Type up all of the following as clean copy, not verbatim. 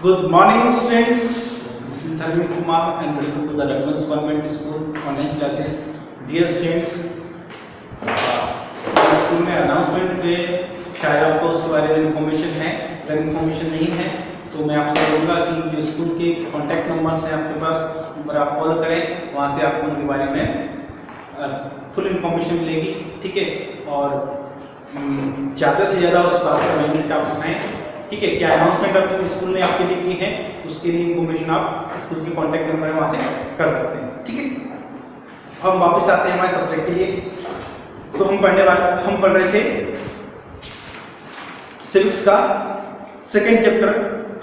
Good morning, students. This is Dharmin Kumar and welcome to the Raghunath Government School online classes. Dear students, school में announcement है, शायद आपको उसके बारे में इन्फॉर्मेशन है। अगर इन्फॉर्मेशन नहीं है तो मैं आपसे बोलूँगा कि जो स्कूल के कॉन्टैक्ट नंबर्स हैं आपके पास, नंबर आप कॉल करें, वहाँ से आपको उनके बारे में फुल इन्फॉर्मेशन मिलेगी। ठीक है, और ज़्यादा से ज़्यादा उस बात पर अवेयरनेस आप उठाएं। ठीक है, क्या अनाउंसमेंट आप स्कूल ने आपके लिए की है, उसके लिए इन्फॉर्मेशन आप स्कूल की कॉन्टैक्ट नंबर है वहाँ से कर सकते हैं। ठीक है, हम वापस आते हैं हमारे सब्जेक्ट के लिए। तो हम पढ़ रहे थे सिविक्स का second chapter,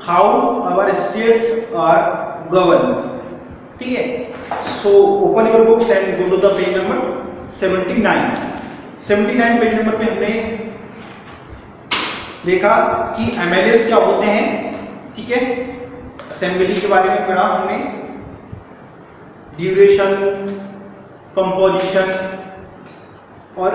how our states are govern. ठीक है, so open your books and go to the page number 79 page number पे हमने देखा कि एमएलएस क्या होते हैं। ठीक है, असेंबली के बारे में पढ़ा हमने, ड्यूरेशन, कंपोजिशन और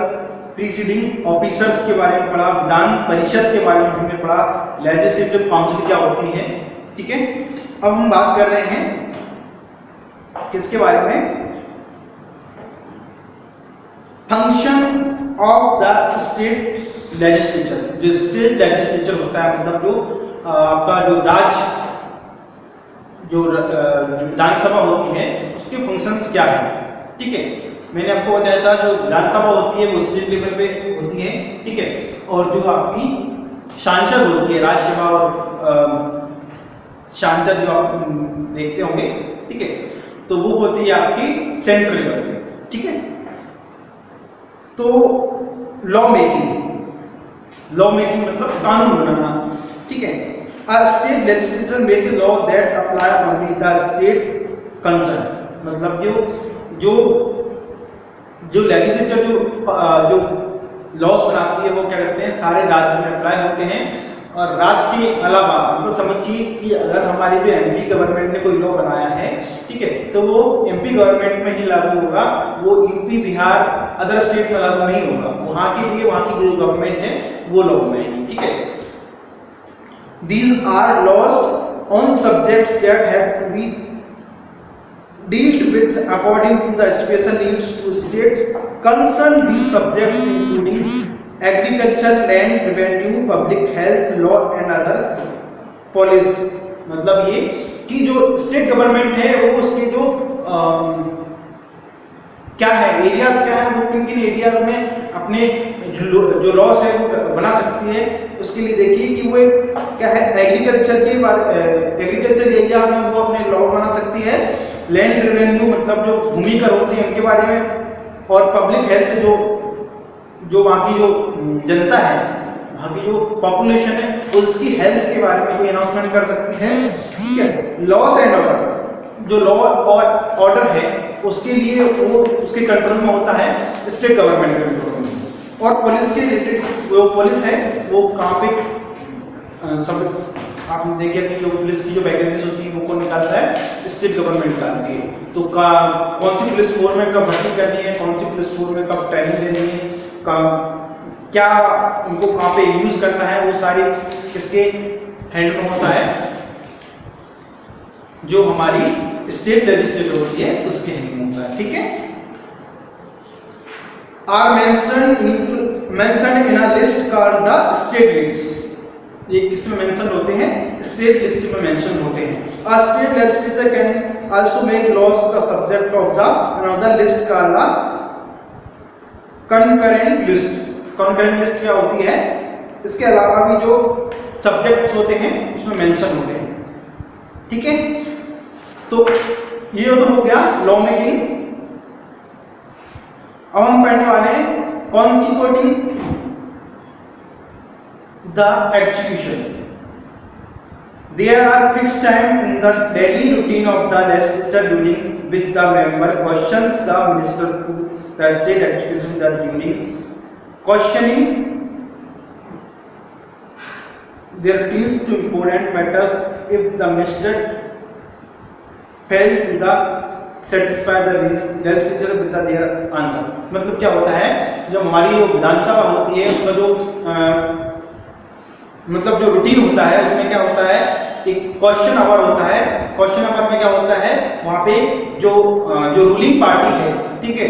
प्रीसीडिंग ऑफिसर्स के बारे में पढ़ा, विधान परिषद के बारे में हमने पढ़ा, लेजिस्लेटिव काउंसिल क्या होती है। ठीक है, अब हम बात कर रहे हैं किसके बारे में, function of the state legislature. जो स्टेट लेजिस्लेचर होता है, मतलब जो आपका जो विधानसभा होती है, उसके फंक्शंस क्या है। ठीक है, मैंने आपको बताया था जो विधानसभा होती है वो स्टेट लेवल पे होती है। ठीक है, और जो आपकी सांसद होती है, राज्यसभा और सांसद जो आप देखते होंगे, ठीक है, तो वो होती है आपकी सेंट्रल लेवल पे। ठीक है, तो लॉ मेकिंग मतलब कानून बनाना। ठीक है, a state legislature make a law that apply only the state concern। मतलब जो लेजिस्लेचर जो लॉस बनाती है वो क्या करते हैं, सारे राज्य में अप्लाई होते हैं, और राज्य के अलावा मतलब समझिए कि अगर हमारी जो एमपी गवर्नमेंट ने कोई लॉ बनाया है, ठीक है, तो वो एमपी गवर्नमेंट में ही लागू होगा, वो यूपी, बिहार, अदर स्टेट में लागू नहीं होगा। वहाँ के लिए वहाँ की जो गवर्नमेंट है वो लॉ बनाएगी। ठीक है, these are laws on subjects that have to be dealt with according to the special needs to states concerned these subjects including agriculture, land revenue, public health, law and other policy। मतलब ये कि जो state government है वो उसके जो क्या है, एरियाज क्या है, वो किन किन एरियाज में अपने जो लॉस है वो बना सकती है। उसके लिए देखिए कि वो क्या है, एग्रीकल्चर एरिया में वो अपने लॉ बना सकती है, लैंड रेवेन्यू मतलब जो भूमि कर होती है उनके बारे में, और पब्लिक हेल्थ जो वहाँ की जो जनता है, वहाँ की जो पॉपुलेशन है, उसकी हेल्थ के बारे में कोई अनाउंसमेंट कर सकती है। ठीक है, लॉस एंड ऑर्डर, जो लॉ और ऑर्डर है उसके लिए वो उसके कंट्रोल में होता है, स्टेट गवर्नमेंट के कंट्रोल में। और पुलिस के रिलेटेड जो पुलिस है वो कहाँ पे सब आप देखिए कि जो पुलिस की जो वैकेंसी होती है वो कौन निकालता है, स्टेट गवर्नमेंट निकालती है। तो कौन सी पुलिस फोर्स में कब भर्ती करनी है, कौन सी पुलिस फोर्स में कब ट्रेनिंग देनी है, क्या उनको कहाँ पे यूज करना है, वो सारी किसके हैंड में होता है, जो हमारी स्टेट लेजिस्लेचर होती है उसके हैंड में होता है। ठीक है, are mentioned in a list called the state list. ये किसमें मेंशन होते हैं, स्टेट लिस्ट में मेंशन होते हैं। A state legislature can also make laws the subject of the another list called the concurrent list. Concurrent list क्या होती है, इसके अलावा भी जो सब्जेक्ट्स होते हैं उसमें मेंशन होते हैं। ठीक है, तो ये तो हो गया लॉ मेकिंग। अब हम पढ़ने वाले हैं consecuting the execution. There are fixed time in the daily routine of the legislature during which the member questions the minister to the state execution the during questioning there routines to important matters if the minister fail to the satisfy the legislature with their answer। मतलब क्या होता है, जब हमारी जो विधानसभा होती है उसका जो मतलब जो रूटीन होता है उसमें क्या होता है एक क्वेश्चन आवर होता है। क्वेश्चन आवर में क्या होता है, वहां पे जो रूलिंग पार्टी है, ठीक है,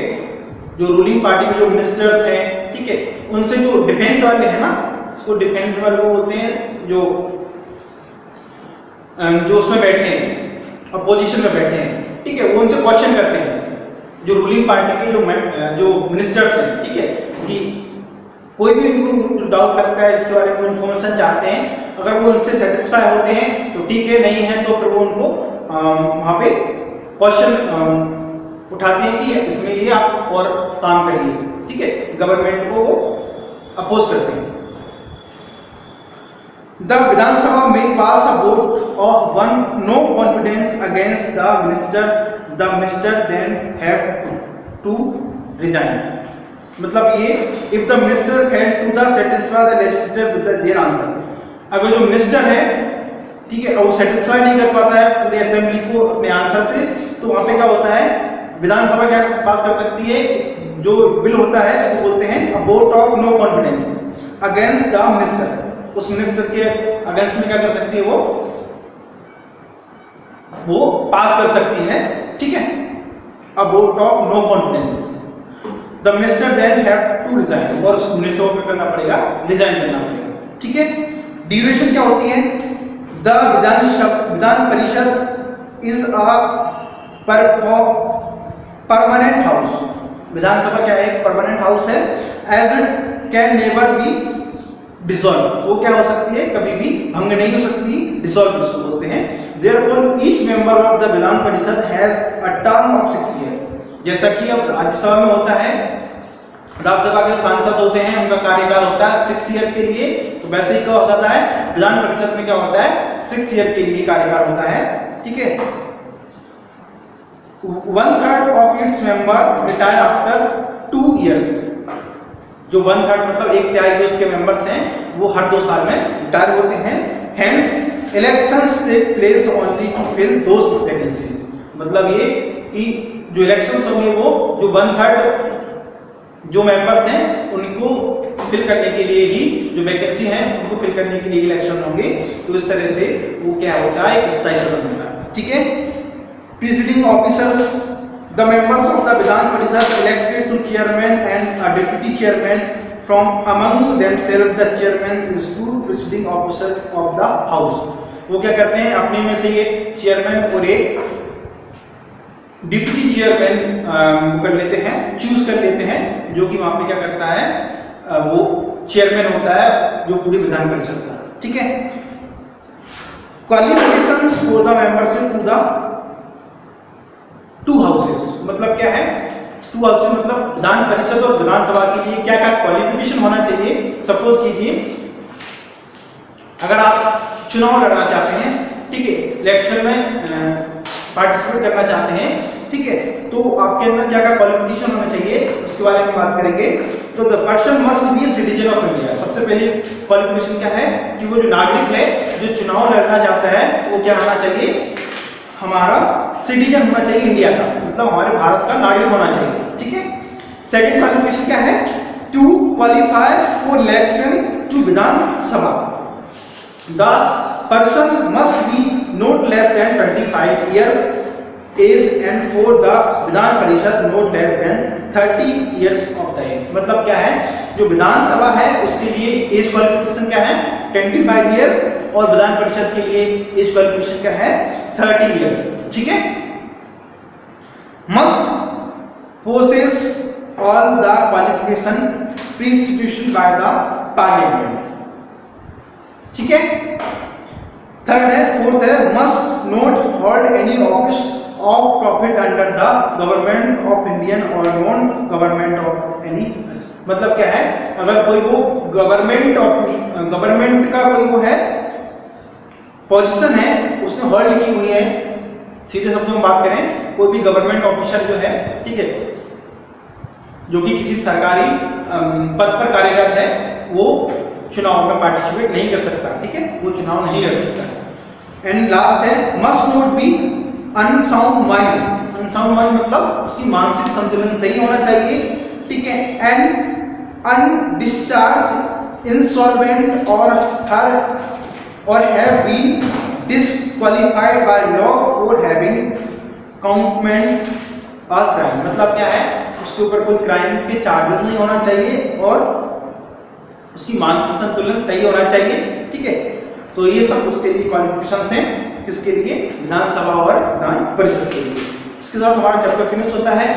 जो रूलिंग पार्टी के जो मिनिस्टर्स हैं, ठीक है, उनसे जो डिफेंस वाले हैं ना, इसको डिफेंस वाले को बोलते हैं, जो उसमें बैठे हैं, अपोजिशन में बैठे हैं, ठीक है, वो उनसे क्वेश्चन करते हैं, जो रूलिंग पार्टी के जो मिनिस्टर्स हैं, ठीक है, कि कोई भी उनको डाउट लगता है, इसके बारे में इंफॉर्मेशन चाहते हैं, अगर वो उनसे सेटिस्फाई होते हैं तो ठीक है, नहीं है तो फिर वो उनको वहाँ पे क्वेश्चन उठाते हैं कि इसमें ये आप और काम करिए, ठीक है, गवर्नमेंट को वो अपोज करते हैं। The Vidhan Sabha may pass a vote of no confidence against the minister. The minister then have to resign. मतलब ये if the minister fail to the satisfy the legislature with their answer, अगर जो minister है, ठीक है, और वो satisfy नहीं कर पाता है पूरी असेंबली को अपने आंसर से, तो वहां पे क्या होता है, विधानसभा क्या पास कर सकती है, जो बिल होता है इसको बोलते हैं vote of no confidence against the minister. उस मिनिस्टर के अगेंस्ट में क्या कर सकती है, वो पास कर सकती है, ठीक है, a vote of no confidence. The minister then have to resign, और उस मिनिस्टर को करना पड़ेगा, रिजाइन करना पड़ेगा, ठीक है। ड्यूरेशन क्या होती है, the Vidhan Parishad is a permanent house. Vidhansabha क्या है, एक परमानेंट हाउस है, as it can never be dissolve, वो क्या हो सकती है, कभी भी भंग नहीं हो सकती, डिसॉल्व इसको बोलते हैं। Therefore each member of the Vidhan परिषद has a term of 6 year. जैसा कि अब राज्यसभा में होता है, राज्यसभा के सांसद होते हैं, उनका कार्यकाल होता है 6 ईयर के लिए, तो वैसे ही क्या होता है, विधान परिषद में क्या होता है, 6 ईयर के लिए कार्यकाल होता है, ठीक है। 1/3 of its member retire after 2 years. जो 1/3 मतलब 1/3 जो उसके मेंबर्स हैं, वो हर 2 साल में रिटायर होते हैं। Hence elections take place only to fill those vacancies. मतलब ये कि जो इलेक्शंस होंगे वो जो 1/3 जो मेंबर्स हैं उनको फिल करने के लिए ही, जो वैकेंसी है उनको फिल करने के लिए इलेक्शन होंगे, तो इस तरह से वो क्या होता है, एक स्थायी सदन होता है, ठीक है। प्रीसिडिंग officers, the members of the Vidhan Parishad elected to chairman and a deputy chairman from among themselves. The chairman is two presiding officer of the house. वो क्या करते हैं, अपने में से ये चेयरमैन और एक डिप्टी चेयरमैन कर लेते हैं, चूज कर लेते हैं, जो कि वहां पे क्या करता है, वो चेयरमैन होता है जो पूरी विधान परिषद का, ठीक है। Qualifications for the membership to the 2 houses, मतलब क्या है, 2 हाउसेस मतलब विधान परिषद और विधानसभा के लिए क्या क्या क्वालिफिकेशन होना चाहिए। सपोज कीजिए अगर आप चुनाव लड़ना चाहते हैं, ठीक है, इलेक्शन में पार्टिसिपेट करना चाहते हैं, ठीक है, तो आपके अंदर क्या क्या क्वालिफिकेशन होना चाहिए उसके बारे में बात करेंगे। तो the person must B citizen of India. सबसे पहले क्वालिफिकेशन क्या है कि वो जो नागरिक है जो चुनाव लड़ना चाहता है वो क्या होना चाहिए, हमारा सिटीजन होना चाहिए इंडिया का, मतलब हमारे भारत का नागरिक होना चाहिए, ठीक है। सेकंड क्वालिफिकेशन क्या है, to qualify for election to Vidhansabha the person must be not less than 25 years age and for the Vidhan Parishad not less than 30 years of the age. मतलब क्या है, जो विधानसभा है उसके लिए एज क्वालिफिकेशन क्या है, 25 years, और विधान परिषद के लिए एज क्वालिफिकेशन क्या है, 30 years, ठीक है। Must possess all the qualification prescription by the parliament, ठीक है। थर्ड है, फोर्थ है, must not hold any office of profit under the government of Indian और नॉन गवर्नमेंट ऑफ एनी। मतलब क्या है, अगर कोई वो गवर्नमेंट का कोई वो है पोजीशन है उसने होल्ड की हुई है, सीधे शब्दों में बात करें, कोई भी गवर्नमेंट ऑफिसर जो है, ठीक है, जो कि किसी सरकारी पद पर कार्यरत है, वो चुनाव में पार्टिसिपेट नहीं कर सकता, ठीक है, वो चुनाव नहीं लड़ सकता। एंड लास्ट है, must not be unsound mind. Unsound mind मतलब उसकी मानसिक संतुलन सही होना चाहिए, ठीक है। एंड अनडिस्चार्ज इंसॉल्वेंट और have been disqualified by law for having committed a crime। मतलब क्या है, उसके ऊपर कोई क्राइम के चार्जेस नहीं होना चाहिए और उसकी मानसिक संतुलन सही होना चाहिए, ठीक है। तो ये सब उसके लिए क्वालिफिकेशंस हैं, किसके लिए, विधानसभा और विधान परिषद के लिए। इसके साथ हमारा चैप्टर फिनिश होता है,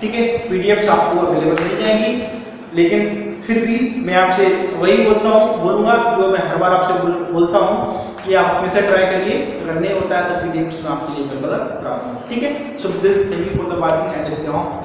ठीक है। पीडीएफ्स आपको अवेलेबल मिल जाएंगी, लेकिन फिर भी मैं आपसे वही बोलूंगा जो मैं हर बार आपसे बोलता हूँ कि आप अपने से ट्राई करिए, अगर नहीं होता है तो पीडीएफ्स में आपके लिए अवेलेबल कराऊंगा, ठीक है। So this, thank you for the watching and stay home.